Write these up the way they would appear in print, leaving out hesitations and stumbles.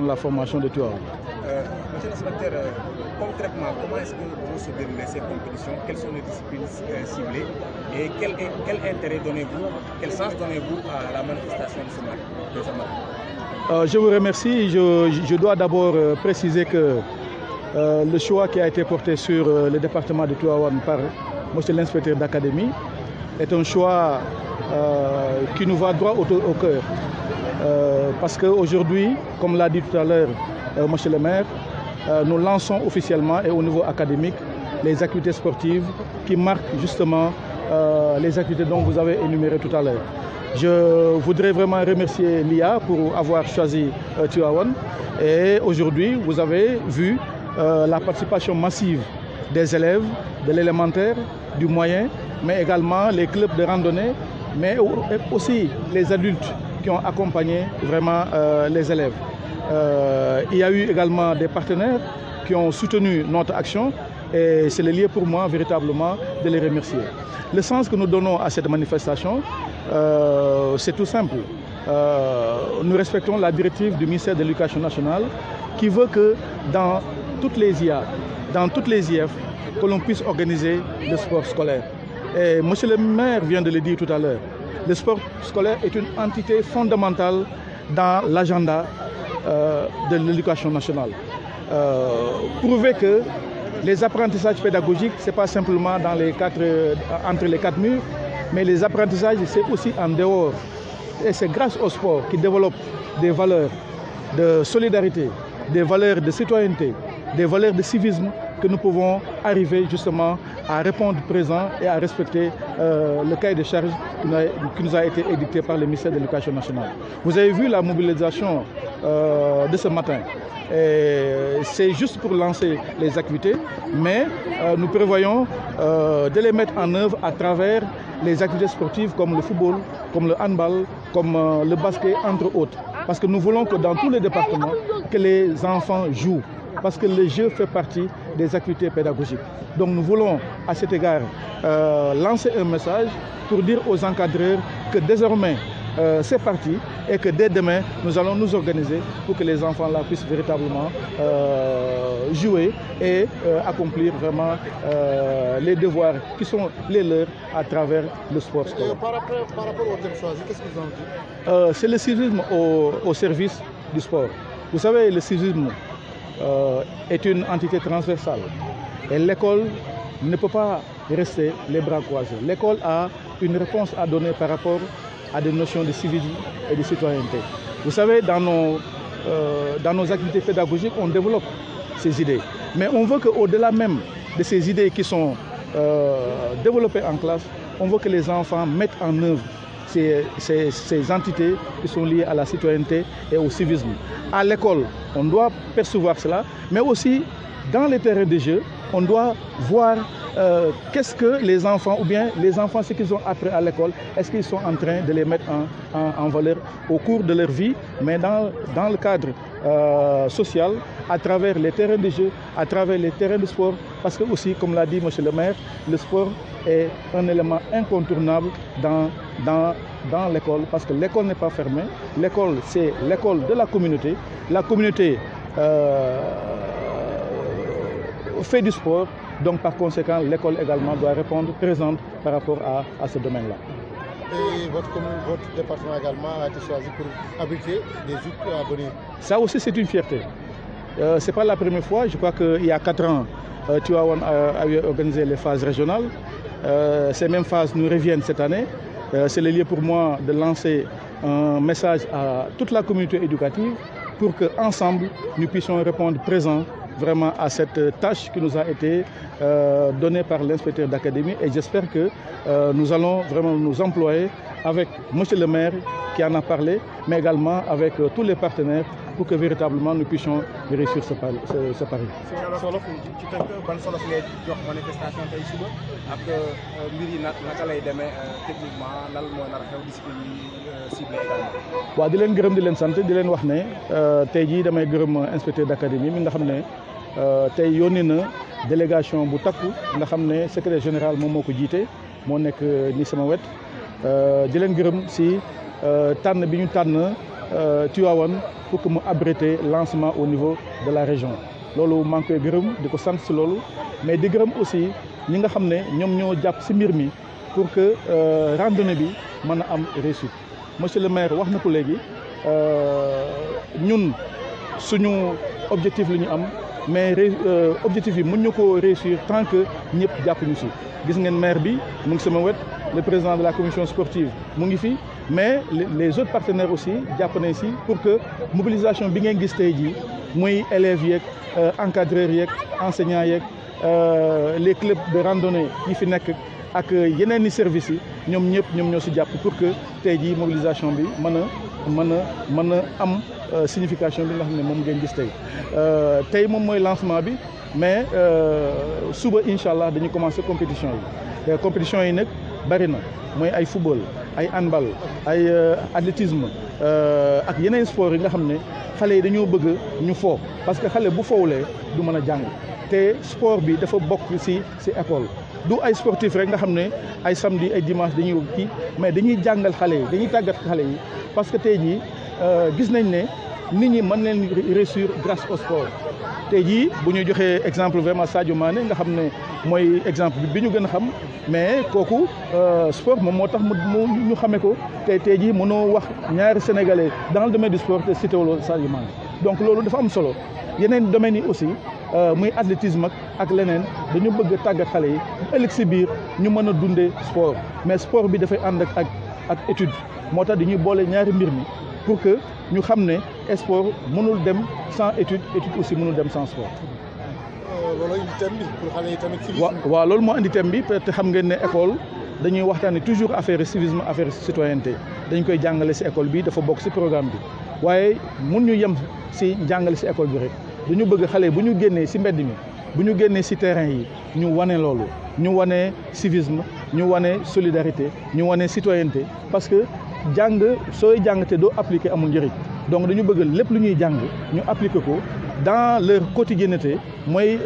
La formation de Tivaouane. Monsieur l'inspecteur, concrètement, comment est-ce que vont se dérouler ces compétitions? Quelles sont les disciplines ciblées? Et quel intérêt donnez-vous, quel sens donnez-vous à la manifestation de ce matin? Je vous remercie. Je dois d'abord préciser que le choix qui a été porté sur le département de Tivaouane par monsieur l'inspecteur d'académie est un choix qui nous va droit au cœur. Parce qu'aujourd'hui, comme l'a dit tout à l'heure monsieur le maire, nous lançons officiellement et au niveau académique les activités sportives qui marquent justement les activités dont vous avez énuméré tout à l'heure. Je voudrais vraiment remercier l'IA pour avoir choisi Tivaouane. Et aujourd'hui, vous avez vu la participation massive des élèves de l'élémentaire, du moyen, mais également les clubs de randonnée, mais aussi les adultes qui ont accompagné vraiment les élèves. Il y a eu également des partenaires qui ont soutenu notre action et c'est le lieu pour moi véritablement de les remercier. Le sens que nous donnons à cette manifestation, c'est tout simple. Nous respectons la directive du ministère de l'Éducation nationale qui veut que dans toutes les IA, dans toutes les IF, que l'on puisse organiser le sport scolaire. Et monsieur le maire vient de le dire tout à l'heure. Le sport scolaire est une entité fondamentale dans l'agenda de l'éducation nationale. Prouver que les apprentissages pédagogiques, ce n'est pas simplement entre les quatre murs, mais les apprentissages, c'est aussi en dehors. Et c'est grâce au sport qui développe des valeurs de solidarité, des valeurs de citoyenneté, des valeurs de civisme que nous pouvons arriver justement à répondre présent et à respecter le cahier de charges qui nous a été édicté par le ministère de l'Éducation nationale. Vous avez vu la mobilisation de ce matin. C'est juste pour lancer les activités, mais nous prévoyons de les mettre en œuvre à travers les activités sportives comme le football, comme le handball, comme le basket, entre autres. Parce que nous voulons que dans tous les départements, que les enfants jouent. Parce que le jeu fait partie des activités pédagogiques. Donc nous voulons à cet égard lancer un message pour dire aux encadreurs que désormais c'est parti et que dès demain nous allons nous organiser pour que les enfants là puissent véritablement jouer et accomplir vraiment les devoirs qui sont les leurs à travers le sport scolaire. Par rapport au thème choisi, qu'est-ce que vous en dites? C'est le civisme au service du sport. Vous savez, le civisme est une entité transversale et l'école ne peut pas rester les bras croisés. L'école a une réponse à donner par rapport à des notions de civisme et de citoyenneté. Vous savez, dans nos activités pédagogiques, on développe ces idées. Mais on veut qu'au-delà même de ces idées qui sont développées en classe, on veut que les enfants mettent en œuvre ces entités qui sont liées à la citoyenneté et au civisme. À l'école, on doit percevoir cela, mais aussi dans les terrains de jeu, on doit voir qu'est-ce que les enfants, ou bien les enfants, ce qu'ils ont appris à l'école, est-ce qu'ils sont en train de les mettre en valeur au cours de leur vie, mais dans le cadre social, à travers les terrains de jeu, à travers les terrains de sport, parce que aussi, comme l'a dit monsieur le maire, le sport est un élément incontournable dans l'école, parce que l'école n'est pas fermée. L'école, c'est l'école de la communauté. La communauté fait du sport, donc par conséquent, l'école également doit répondre présente par rapport à ce domaine-là. Et votre département également a été choisi pour abriter des Jeux à venir. Ça aussi, c'est une fierté. Ce n'est pas la première fois. Je crois qu'il y a 4 ans, Tivaouane a organisé les phases régionales. Ces mêmes phases nous reviennent cette année. C'est le lieu pour moi de lancer un message à toute la communauté éducative pour qu'ensemble, nous puissions répondre présent vraiment à cette tâche qui nous a été donnée par l'inspecteur d'académie. Et j'espère que nous allons vraiment nous employer avec monsieur le maire qui en a parlé, mais également avec tous les partenaires pour que véritablement nous puissions réussir ce pari. Solof ci tënk ban solo ngay jox manifestation tey suba ak mbir yi naka lay demee techniquement lan moo nar a xew discipline yi ciblé également. waaw di leen gërëm di leen sant di leen wax ne tey jii damay gërëm inspecteur d'académie mi nga xam ne tey yónni na délégation bu takku nga xam ne secrétaire général moom moo ko jiite moo nekk ni sama wet di leen gërëm si tànn bi ñu tànn Tivaouane pour que mu abriter lancement au niveau de la région loolu maa ngi koy gërëm di ko sant si loolu mais di gërëm aussi ñi nga xam ne ñoom ñoo jàpp si mbir mi pour que randonnée bi mën a am réussite monsieur le maire wax na ko léegi ñun suñu objectif la ñu am mais objectif yi mën ñu ko réussir tant que ñëpp jàpp ñu si gis ngeen maire bi mu ngi sama wet le président de la commission sportive mu ngi fi mais les autres partenaires aussi jàpp nañ si pour que mobilisation bi ngeen gis tey jii muy élèves yeeg encadreurs yeeg enseignants yeeg les clubs de randonnée yi fi nekk ak yeneen i services yi ñoom ñëpp ñoom ñoo si jàpp pour que tey jii mobilisation bi mën a am signification bi nga xam ne moom ngeen gis tey moom mooy lancement bi mais suba incha allah dañuy commencer compétition yi compétition yi nag bari na mooy ay football ay handball ay athlétisme ak yeneen sport yi nga xam ne xale yi dañoo bëgg ñu fo parce que xale bu fowulee du mën a jàng te sport bi dafa bokk ci école du ay sportif rek nga xam ne ay samedi ay dimanche dañuy kii mais dañuy jàngal xale yi dañuy tàggat xale yi parce que tey jii gis nañ ne nit ñi mën leen réussir grâce au sport tey jii bu ñu joxee exemple vraiment Sadio Mané nga xam ne mooy exemple bi ñu gën a xam mais kooku sport moom moo tax mu ñu xamee ko tey jii mënoo wax ñaari sénégalais dans le domaine du sport te cité wuloo Sadio Mané donc loolu dafa am solo yeneen domaines yi aussi muy athlétisme ak leneen dañu bëgg a tàggat xale yi ëllëg si biir ñu mën a dundee sport mais sport bi dafay ànd ak étude moo tax dañuy boole ñaari mbir mi pour que ñu xam ne sport mënul dem sans étude aussi mënul dem sans sport. loolu indi thème bi pour xale yi tamit civisme. waaw loolu moo indi thème bi te xam ngeen ne école dañuy waxtaanee toujours affaire civisme affaire citoyenneté dañ koy jàngale si école bi dafa bokk si programme bi waaye mun ñu yem si jàngale si école bi rek dañu bëgg xale bu ñu génnee si mbedd mi bu ñu génnee si terrain yi ñu wane loolu ñu wane civisme ñu wane solidarité ñu wane citoyenneté parce que jàng sooy jàng te doo appliquer amul njëriñ donc dañu bëgg lépp lu ñuy jàng ñu appliquer ko dans leur quotidienneté mooy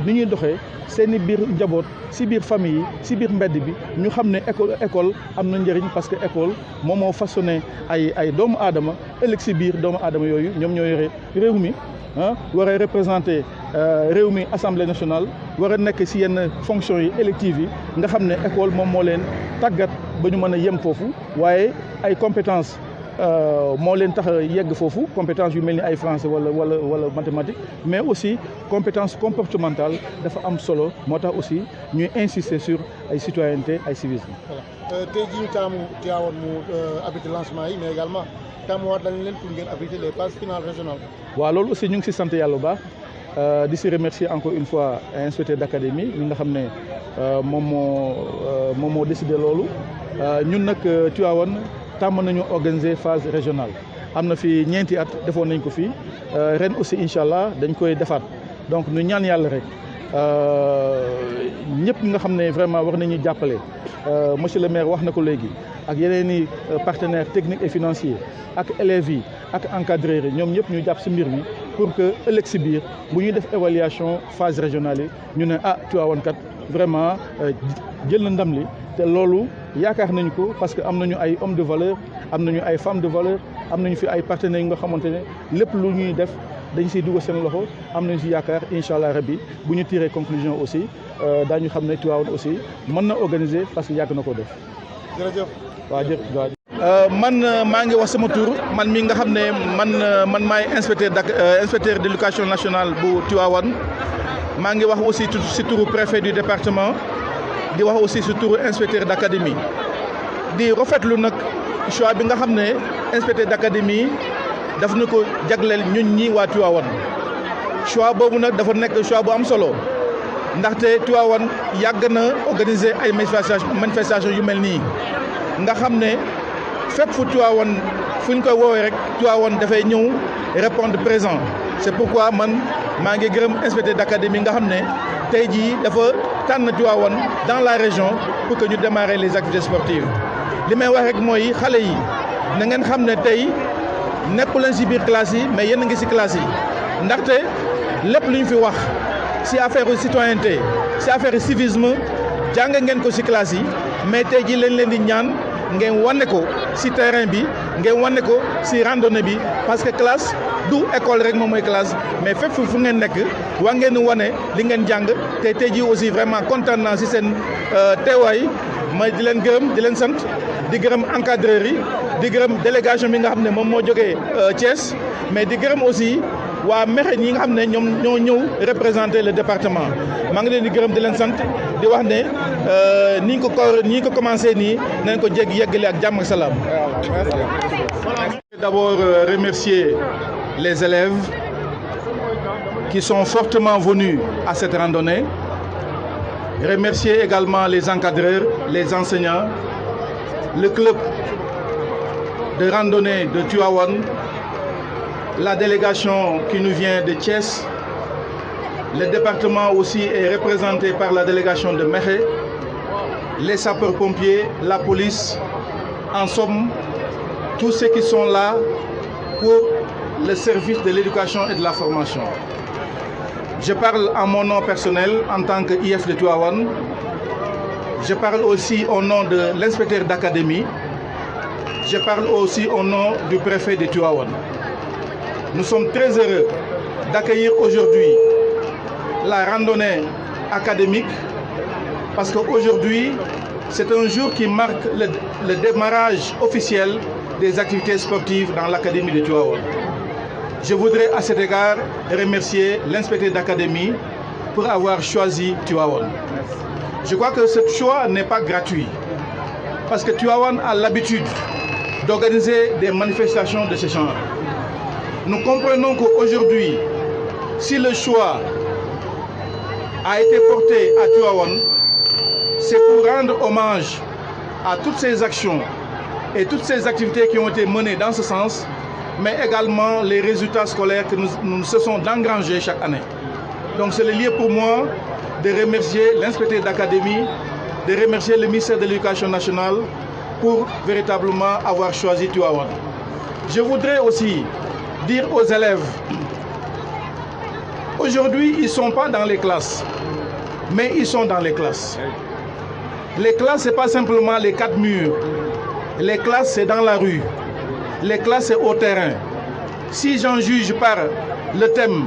ni ñuy doxee seeni biir njaboot si biir famille yi si biir mbedd bi ñu xam ne école am na njëriñ parce que école moom moo façonné ay doomu aadama ëllëg si biir doomu aadama yooyu ñoom ñoo yore réew mi war a représenter réew mi assemblée nationale war a nekk si yenn fonctions yi électives yi nga xam ne école moom moo leen tàggat ba ñu mën a yem foofu waaye ay compétences moo leen tax a yegg foofu compétence yu mel ni ay français wala mathématique mais aussi compétence comportementale dafa am solo moo tax aussi ñuy insister sur ay citoyenneté ay civisme. voilà tey jii ñu taamu Tivaouane mu abriter lancement yi mais également taamuwaat lañ leen pour ngeen abriter les phases finales régionales. waaw loolu aussi ñu ngi si sant yàlla bu baax di si remercier encore une fois inspecteur d'académie mi nga xam ne moom moo décidé loolu ñun nag Tivaouane tàmm nañu organiser phase régionale am na fi ñeenti at defoon nañ ko fii ren aussi incha allah dañ koy defaat donc ñu ñaan yàlla rek ñëpp nga xam ne vraiment war nañu jàppale monsieur le maire wax na ko léegi ak yeneen i partenaires techniques et financiers ak élèves yi ak encadreurs yi ñoom ñëpp ñu jàpp si mbir mi pour que ëllëg si biir bu ñuy def évaluation phase régionale yi ñu ne Tivaouane kat vraiment jël na ndam li te loolu yaakaar nañu ko parce que am nañu ay hommes de valeur am nañu ay femmes de valeur am nañu fi ay partenaires yi nga xamante ne lépp lu ñuy def dañ siy dugal seen loxo am nañu si yaakaar incha allah rabbi bu ñu tiré conclusion aussi daañu xam ne Tivaouane aussi mën na organiser parce que yàgg na ko def. jërëjëf. waaw jërëjëf. man maa ngi wax sama tur man mi nga xam ne man maay inspecteur d'éducation nationale bu Tivaouane maa ngi wax aussi si turu préfet du département. di wax aussi si turu inspecteur d'académie di rafetlu nag choix bi nga xam ne inspecteur d'académie daf na ko jagleel ñun ñi waa Tivaouane choix boobu nag dafa nekk choix bu am solo ndaxte Tivaouane yàgg na organiser ay manifestation yu mel nii nga xam ne fépp fu Tivaouane fu ñu koy woowee rek Tivaouane dafay ñëw répondre présent c'est pourquoi man maa ngi gërëm inspecteur d'académie nga xam ne tey jii dafa tànn Tivaouane dans la région pour que ñu démarrer les activités sportives li may wax rek mooy xale yi na ngeen xam ne tey nekku leen ci biir classe yi mais yéen a ngi ci classe yi ndaxte lépp lu ñu fi wax ci affaire citoyenneté ci affaire civisme jàng ngeen ko ci classe yi mais tey jii leen di ñaan ngeen wane ko ci terrain bi ngeen wane ko si randonnée bi parce que classe du école rek moom mooy classe mais fépp fu ngeen nekk waa ngeen wane li ngeen jàng te tey jii aussi vraiment kontaan naa si seen teewaay ma di leen gërëm di leen sant di gërëm encadreurs yi di gërëm délégation bi nga xam ne moom moo jógee Thiès mais di gërëm aussi waa Mekhe ñi nga xam ne ñoom ñoo ñëw représenter le département maa ngi leen di gërëm di leen sant di wax ne ni ñu ko commencé nii nañ ko jéggi yeggale ak jàmm ak salaam. D'abord remercier les élèves qui sont fortement venus à cette randonnée. Remercier également les encadreurs, les enseignants, le club de randonnée de Tivaouane, la délégation qui nous vient de Thiès. Le département aussi est représenté par la délégation de Mekhe, les sapeurs-pompiers, la police, en somme, tous ceux qui sont là pour le service de l'éducation et de la formation. Je parle en mon nom personnel en tant que IF de Tivaouane. Je parle aussi au nom de l'inspecteur d'académie. Je parle aussi au nom du préfet de Tivaouane. Nous sommes très heureux d'accueillir aujourd'hui la randonnée académique parce qu'aujourd'hui, c'est un jour qui marque le démarrage officiel des activités sportives dans l'académie de Tivaouane. Je voudrais à cet égard remercier l'inspecteur d'académie pour avoir choisi Tivaouane. Je crois que ce choix n'est pas gratuit parce que Tivaouane a l'habitude d'organiser des manifestations de ce genre. Nous comprenons qu'aujourd'hui, si le choix a été porté à Tivaouane, c'est pour rendre hommage à toutes ces actions et toutes ces activités qui ont été menées dans ce sens, mais également les résultats scolaires que nous cessons d'engranger chaque année. Donc c'est le lieu pour moi de remercier l'inspecteur d'académie, de remercier le ministère de l'Éducation nationale pour véritablement avoir choisi Tivaouane. Je voudrais aussi dire aux élèves, aujourd'hui ils ne sont pas dans les classes, mais ils sont dans les classes. Les classes, ce n'est pas simplement les 4 murs. Les classes, c'est dans la rue. Les classes, c'est au terrain. Si j'en juge par le thème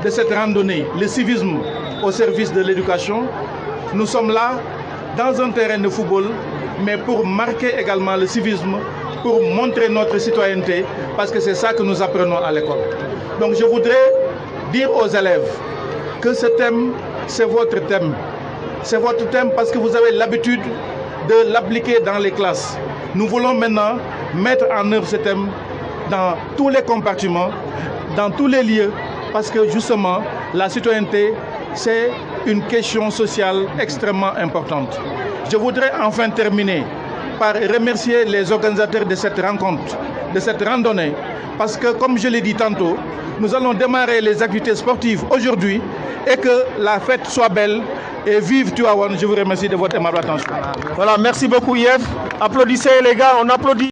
de cette randonnée, le civisme au service de l'éducation, nous sommes là dans un terrain de football, mais pour marquer également le civisme, pour montrer notre citoyenneté, parce que c'est ça que nous apprenons à l'école. Donc je voudrais dire aux élèves que ce thème, c'est votre thème. C'est votre thème parce que vous avez l'habitude de l'appliquer dans les classes. Nous voulons maintenant mettre en œuvre ce thème dans tous les compartiments, dans tous les lieux, parce que justement, la citoyenneté, c'est une question sociale extrêmement importante. Je voudrais enfin terminer par remercier les organisateurs de cette rencontre, de cette randonnée, parce que, comme je l'ai dit tantôt, nous allons démarrer les activités sportives aujourd'hui et que la fête soit belle et vive Tivaouane. Je vous remercie de votre aimable attention. Voilà, merci beaucoup Yves. Applaudissez les gars, on applaudit.